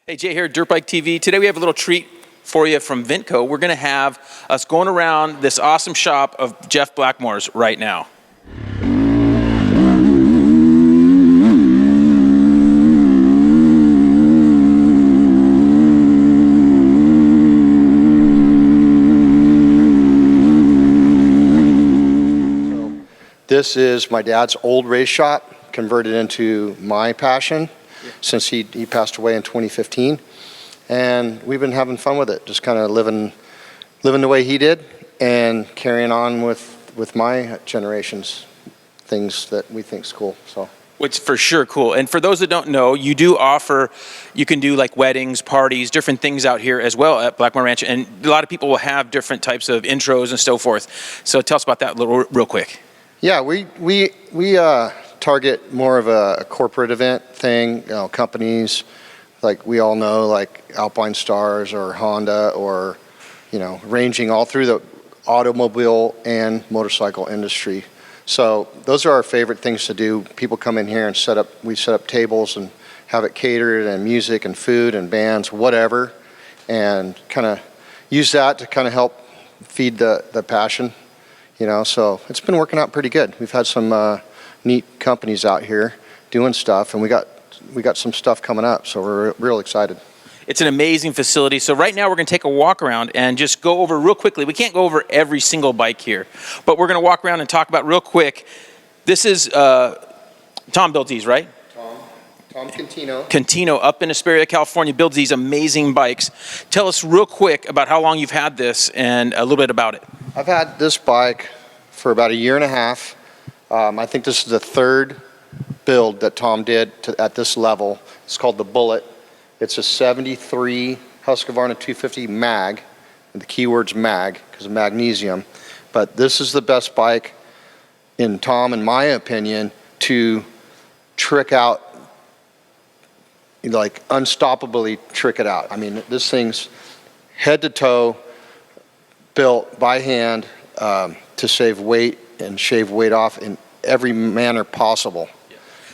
Hey, Jay here, Dirt Bike TV. Today we have a little treat for you from Vintco. We're going to have us going around this awesome shop of Jeff Blackmore's right now. This is my dad's old race shop, converted into my passion since he passed away in 2015. And we've been having fun with it, just kind of living the way he did and carrying on with my generation's things that we think's cool. So. Which for sure cool. And for those that don't know, you do offer, you can do like weddings, parties, different things out here as well at Blackmore Ranch. And a lot of people will have different types of intros and so forth. So tell us about that real quick. Yeah, we target more of a corporate event thing, you know, companies like we all know, like Alpine Stars or Honda, or, you know, ranging all through the automobile and motorcycle industry. So those are our favorite things to do. People come in here and we set up tables and have it catered, and music and food and bands, whatever, and kind of use that to kind of help feed the passion, you know. So it's been working out pretty good. We've had some neat companies out here doing stuff, and we got some stuff coming up, so we're real excited. It's an amazing facility. So right now we're going to take a walk around and just go over real quickly. We can't go over every single bike here, but we're going to walk around and talk about real quick. This is Tom builds these, right? Tom Contino. Contino up in Hesperia, California, builds these amazing bikes. Tell us real quick about how long you've had this and a little bit about it. I've had this bike for about a year and a half. I think this is the third build that Tom did at this level. It's called the Bullet. It's a 73 Husqvarna 250 mag, and the keyword's mag because of magnesium. But this is the best bike, in my opinion, to trick out, like unstoppably trick it out. I mean, this thing's head to toe built by hand to save weight and shave weight off in every manner possible.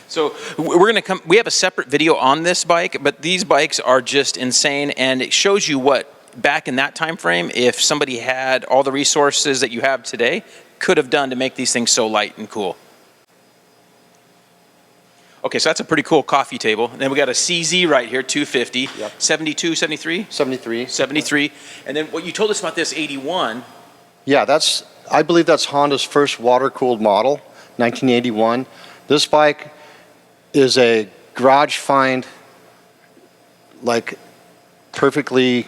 So we're going to we have a separate video on this bike, but these bikes are just insane, and it shows you what, back in that time frame, if somebody had all the resources that you have today, could have done to make these things so light and cool. Okay, so that's a pretty cool coffee table. And then we got a CZ right here, 250, yep. 72, 73? 73. 73. And then what you told us about this 81. Yeah, I believe that's Honda's first water-cooled model, 1981. This bike is a garage find, like perfectly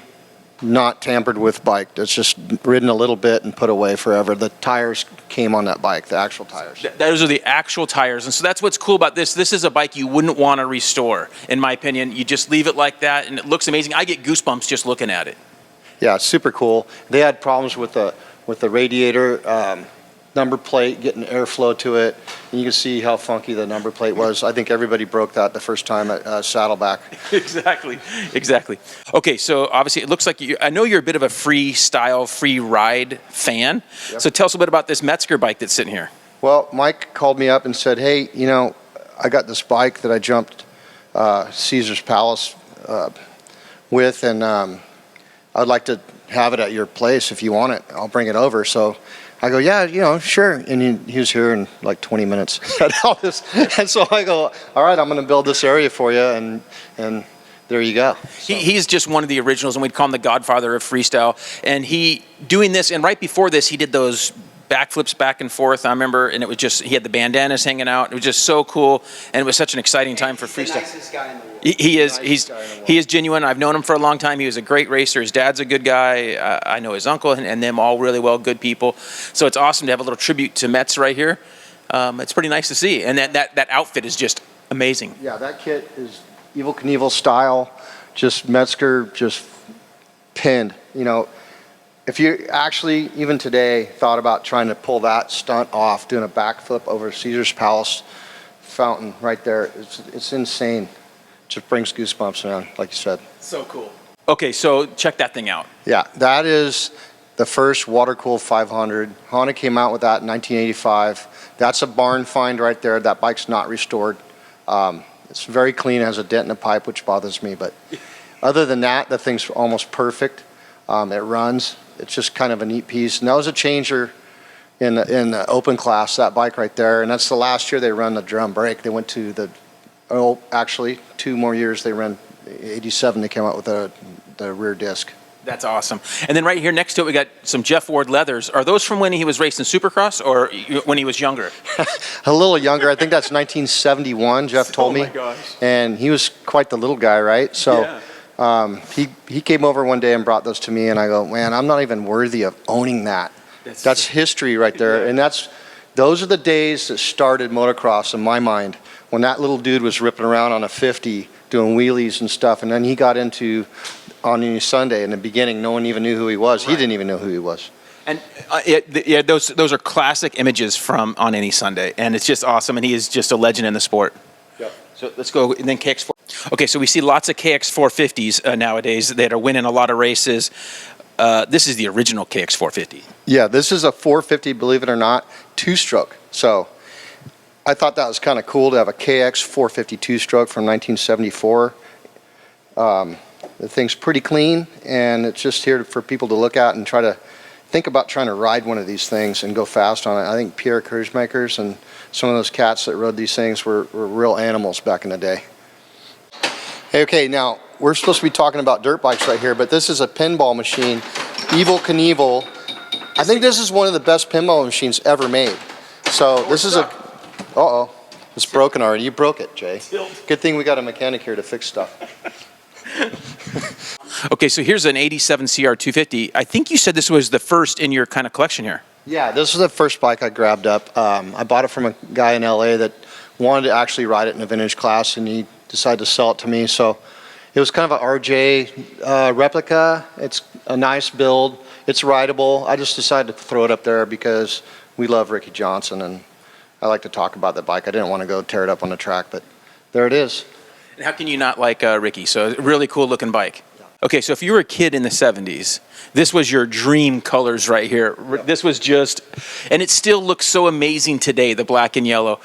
not tampered with bike. It's just ridden a little bit and put away forever. The tires came on that bike, the actual tires. Those are the actual tires. And so that's what's cool about this. This is a bike you wouldn't want to restore, in my opinion. You just leave it like that, and it looks amazing. I get goosebumps just looking at it. Yeah, it's super cool. They had problems with the radiator, number plate, getting airflow to it. And you can see how funky the number plate was. I think everybody broke that the first time at Saddleback. Exactly. Okay, so obviously it looks like I know you're a bit of a freestyle, free ride fan. Yep. So tell us a bit about this Metzger bike that's sitting here. Well, Mike called me up and said, hey, you know, I got this bike that I jumped Caesar's Palace with, and I'd like to have it at your place if you want it. I'll bring it over. So I go, yeah, you know, sure. And he was here in like 20 minutes. And so I go, all right, I'm going to build this area for you, and there you go. So. He's just one of the originals, and we'd call him the godfather of freestyle. And he doing this, and right before this, he did those backflips back and forth, I remember, and it was just, he had the bandanas hanging out. It was just so cool, and it was such an exciting time for freestyle. He's the nicest guy in the world. He is genuine. I've known him for a long time. He was a great racer. His dad's a good guy. I know his uncle and them all really well, good people. So it's awesome to have a little tribute to Metz right here. It's pretty nice to see, and that outfit is just amazing. Yeah, that kit is Evel Knievel style, just Metzger, just pinned, you know. If you actually, even today, thought about trying to pull that stunt off, doing a backflip over Caesar's Palace fountain right there, it's insane. It just brings goosebumps, man, like you said. So cool. Okay, so check that thing out. Yeah, that is the first water-cooled 500. Honda came out with that in 1985. That's a barn find right there. That bike's not restored. It's very clean, has a dent in the pipe, which bothers me, but Other than that, the thing's almost perfect. It runs. It's just kind of a neat piece. And that was a changer in the open class, that bike right there. And that's the last year they run the drum brake. They went to actually 2 more years they ran 87. They came out with the rear disc. That's awesome. And then right here next to it, we got some Jeff Ward leathers. Are those from when he was racing Supercross or when he was younger? A little younger. I think that's 1971, Jeff told me. Oh my gosh. And he was quite the little guy, right? So he came over one day and brought those to me, and I go, man, I'm not even worthy of owning that. That's history right there. Yeah. And those are the days that started motocross in my mind, when that little dude was ripping around on a 50 doing wheelies and stuff, and then he got into On Any Sunday. In the beginning, no one even knew who he was. Right. He didn't even know who he was. And those are classic images from On Any Sunday, and it's just awesome, and he is just a legend in the sport. Yep. So let's go, and then KX4. Okay, so we see lots of KX450s nowadays that are winning a lot of races. This is the original KX450. Yeah, this is a 450, believe it or not, 2-stroke. So I thought that was kind of cool to have a KX 450 2-stroke from 1974. The thing's pretty clean, and it's just here for people to look at and try to think about trying to ride one of these things and go fast on it. I think Pierre Kurzmakers and some of those cats that rode these things were real animals back in the day. Hey, okay, now we're supposed to be talking about dirt bikes right here, but this is a pinball machine, Evel Knievel. I think this is one of the best pinball machines ever made. So this is it's broken already. You broke it, Jay. Good thing we got a mechanic here to fix stuff. Okay, so here's an 87 CR 250. I think you said this was the first in your kind of collection here. Yeah, this was the first bike I grabbed up. I bought it from a guy in LA that wanted to actually ride it in a vintage class, and he decided to sell it to me. So it was kind of an RJ replica. It's a nice build. It's rideable. I just decided to throw it up there because we love Ricky Johnson, and I like to talk about the bike. I didn't want to go tear it up on the track, but there it is. And how can you not like Ricky? So a really cool looking bike. Okay, so if you were a kid in the 70s, this was your dream colors right here. This was just, and it still looks so amazing today, the black and yellow.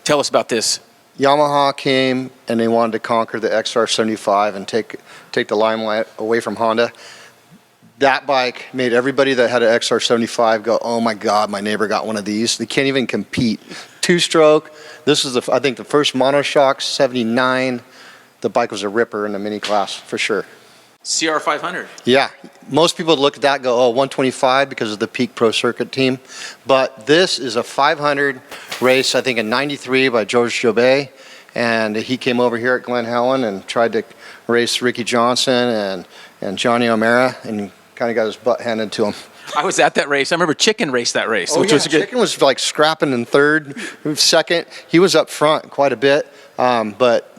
Tell us about this. Yamaha came and they wanted to conquer the XR75 and take the limelight away from Honda. That bike made everybody that had an XR75 go, oh my God, my neighbor got one of these. They can't even compete. 2-stroke. This is, I think, the first monoshock, 79. The bike was a ripper in the mini class, for sure. CR500. Yeah. Most people look at that and go, oh, 125 because of the Peak Pro Circuit team. But this is a 500 race, I think, in 93 by George Jobet. And he came over here at Glen Helen and tried to race Ricky Johnson and Johnny O'Mara, and kind of got his butt handed to him. I was at that race. I remember Chicken raced that race. Oh, which yeah. was a good. Chicken was like scrapping in third, second. He was up front quite a bit. But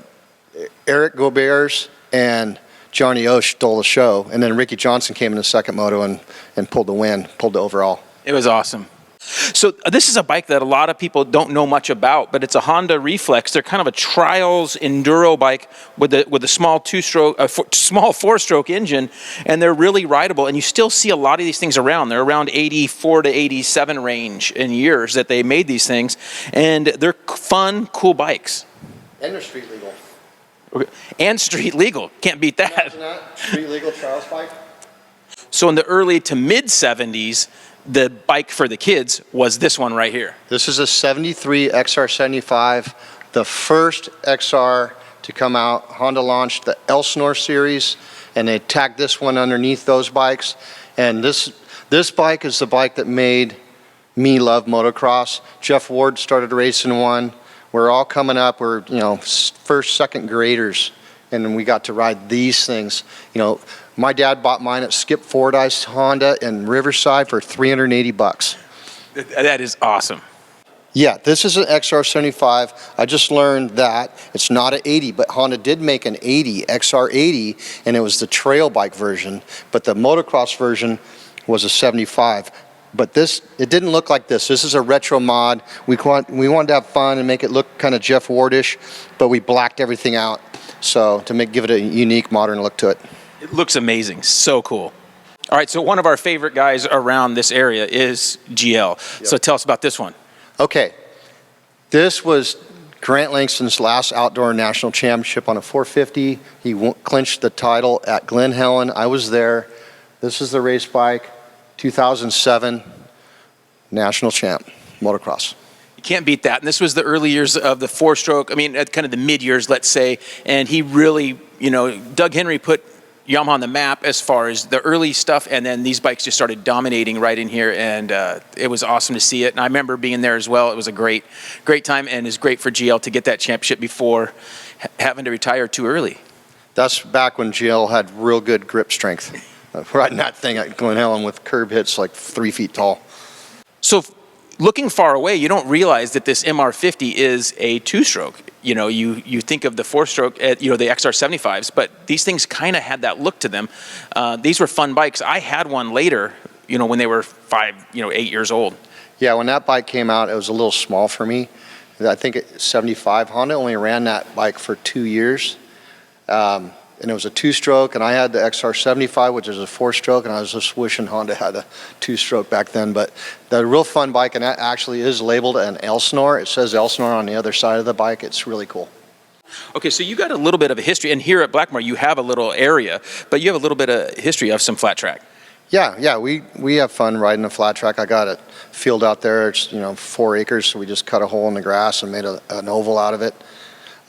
Eric Gobers and Johnny O stole the show. And then Ricky Johnson came in the second moto and pulled the win, pulled the overall. It was awesome. So this is a bike that a lot of people don't know much about, but it's a Honda Reflex. They're kind of a trials enduro bike with a small small 4-stroke engine, and they're really rideable. And you still see a lot of these things around. They're around 84 to 87 range in years that they made these things, and they're fun, cool bikes. And they're street legal. Okay. And street legal. Can't beat that. Imagine that. Street legal trials bike. So in the early to mid 70s, the bike for the kids was this one right here. This is a 73 XR75, the first XR to come out. Honda launched the Elsinore series, and they tagged this one underneath those bikes. And this bike is the bike that made me love motocross. Jeff Ward started racing one. We're all coming up. We're, first, second graders, and we got to ride these things. My dad bought mine at Skip Fordyce Honda in Riverside for $380. That is awesome. Yeah, this is an XR75. I just learned that it's not an 80, but Honda did make an 80, XR80, and it was the trail bike version, but the motocross version was a 75. But it didn't look like this. This is a retro mod. We wanted to have fun and make it look kind of Jeff Wardish, but we blacked everything out so to give it a unique modern look to it. It looks amazing. So cool. All right, so one of our favorite guys around this area is GL. Yep. So tell us about this one. Okay. This was Grant Langston's last outdoor national championship on a 450. He clinched the title at Glen Helen. I was there. This is the race bike, 2007 national champ, motocross. You can't beat that. And this was the early years of the four-stroke, I mean, at kind of the mid-years, let's say. And he really, Doug Henry put Yamaha on the map as far as the early stuff, and then these bikes just started dominating right in here, and it was awesome to see it. And I remember being there as well. It was a great time, and it's great for GL to get that championship before having to retire too early. That's back when GL had real good grip strength. Riding that thing at Glen Helen with curb hits like 3 feet tall. So looking far away, you don't realize that this MR50 is a two-stroke. You think of the four-stroke, the XR75s, but these things kind of had that look to them. These were fun bikes. I had one later, when they were 8 years old. Yeah, when that bike came out, it was a little small for me. I think at 75, Honda only ran that bike for 2 years. And it was a two-stroke, and I had the XR75, which is a four-stroke, and I was just wishing Honda had a two-stroke back then. But the real fun bike, and that actually is labeled an Elsinore. It says Elsinore on the other side of the bike. It's really cool. Okay, so you got a little bit of a history, and here at Blackmore you have a little area, but you have a little bit of history of some flat track. Yeah, we have fun riding a flat track. I got a field out there. It's 4 acres, so we just cut a hole in the grass and made an oval out of it.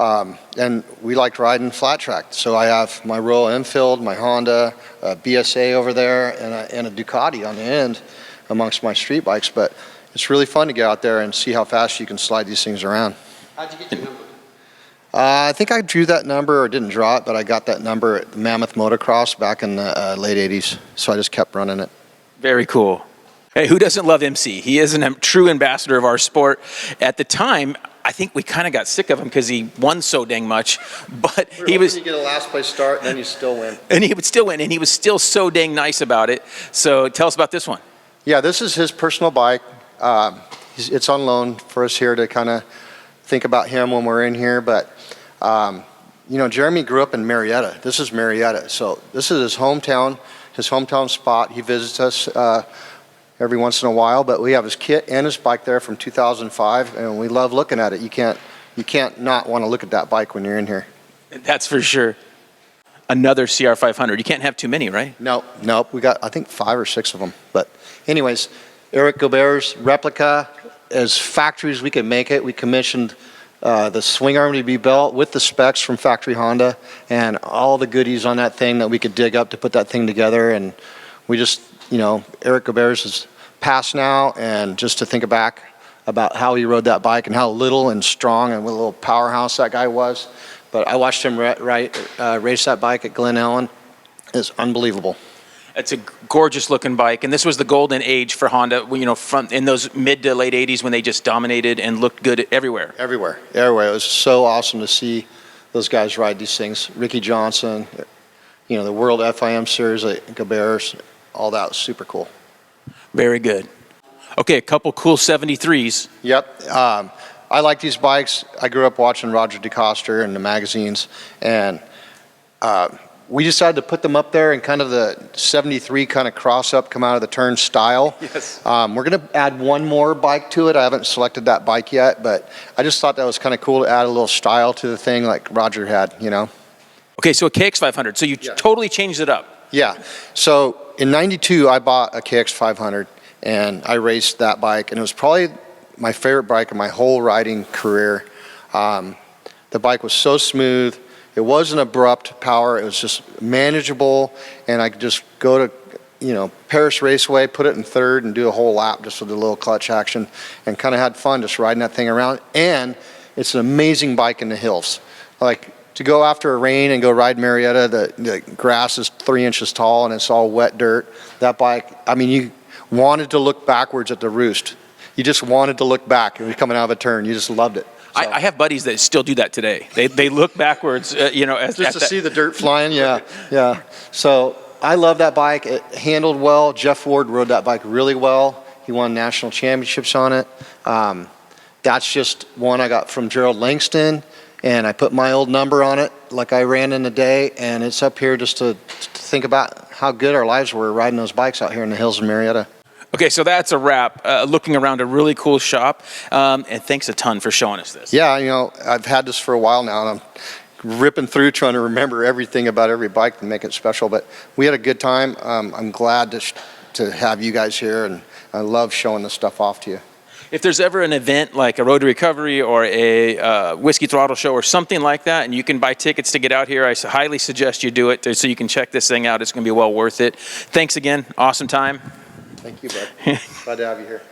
And we liked riding flat track. So I have my Royal Enfield, my Honda, BSA over there, and a Ducati on the end amongst my street bikes. But it's really fun to get out there and see how fast you can slide these things around. How'd you get your number? I think I drew that number, or didn't draw it, but I got that number at Mammoth Motocross back in the late 80s. So I just kept running it. Very cool. Hey, who doesn't love MC? He is a true ambassador of our sport. At the time, I think we kind of got sick of him because he won so dang much, but he was. You get a last place start, and then you still win. And he would still win, and he was still so dang nice about it. So tell us about this one. Yeah, this is his personal bike. It's on loan for us here to kind of think about him when we're in here. But Jeremy grew up in Marietta. This is Marietta, so this is his hometown spot. He visits us every once in a while, but we have his kit and his bike there from 2005, and we love looking at it. You can't not want to look at that bike when you're in here. That's for sure. Another CR500. You can't have too many, right? Nope. We got, I think, 5 or 6 of them. But anyways, Eric Gobert's replica, as factory as we could make it. We commissioned the swing arm to be built with the specs from factory Honda and all the goodies on that thing that we could dig up to put that thing together. And we just, Eric Gobert's is passed now, and just to think back about how he rode that bike and how little and strong and what a little powerhouse that guy was. But I watched him race that bike at Glen Helen. It's unbelievable. It's a gorgeous looking bike, and this was the golden age for Honda, from in those mid to late 80s when they just dominated and looked good everywhere. Everywhere. It was so awesome to see those guys ride these things. Ricky Johnson, the World FIM Series at Gobert's, all that was super cool. Very good. Okay, a couple cool 73s. Yep. I like these bikes. I grew up watching Roger DeCoster in the magazines, and we decided to put them up there in kind of the 73 kind of cross-up, come out of the turn style. Yes. We're going to add one more bike to it. I haven't selected that bike yet, but I just thought that was kind of cool to add a little style to the thing like Roger had, Okay, so a KX500. So you totally changed it up. Yeah. So in '92, I bought a KX500, and I raced that bike, and it was probably my favorite bike in my whole riding career. The bike was so smooth. It wasn't abrupt power. It was just manageable, and I could just go to, Paris Raceway, put it in third, and do a whole lap just with a little clutch action, and kind of had fun just riding that thing around. And it's an amazing bike in the hills. Like, to go after a rain and go ride Marietta, the grass is 3 inches tall and it's all wet dirt. That bike, you wanted to look backwards at the roost. You just wanted to look back. It was coming out of a turn. You just loved it. So. I have buddies that still do that today. They look backwards, just to see the dirt flying. Yeah. So I love that bike. It handled well. Jeff Ward rode that bike really well. He won national championships on it. That's just one I got from Gerald Langston, and I put my old number on it like I ran in the day, and it's up here just to think about how good our lives were riding those bikes out here in the hills of Marietta. Okay, so that's a wrap. Looking around a really cool shop, and thanks a ton for showing us this. Yeah, I've had this for a while now, and I'm ripping through trying to remember everything about every bike to make it special. But we had a good time. I'm glad to have you guys here, and I love showing this stuff off to you. If there's ever an event like a Road to Recovery or a Whiskey Throttle show or something like that, and you can buy tickets to get out here, I highly suggest you do it so you can check this thing out. It's going to be well worth it. Thanks again. Awesome time. Thank you, bud. Glad to have you here.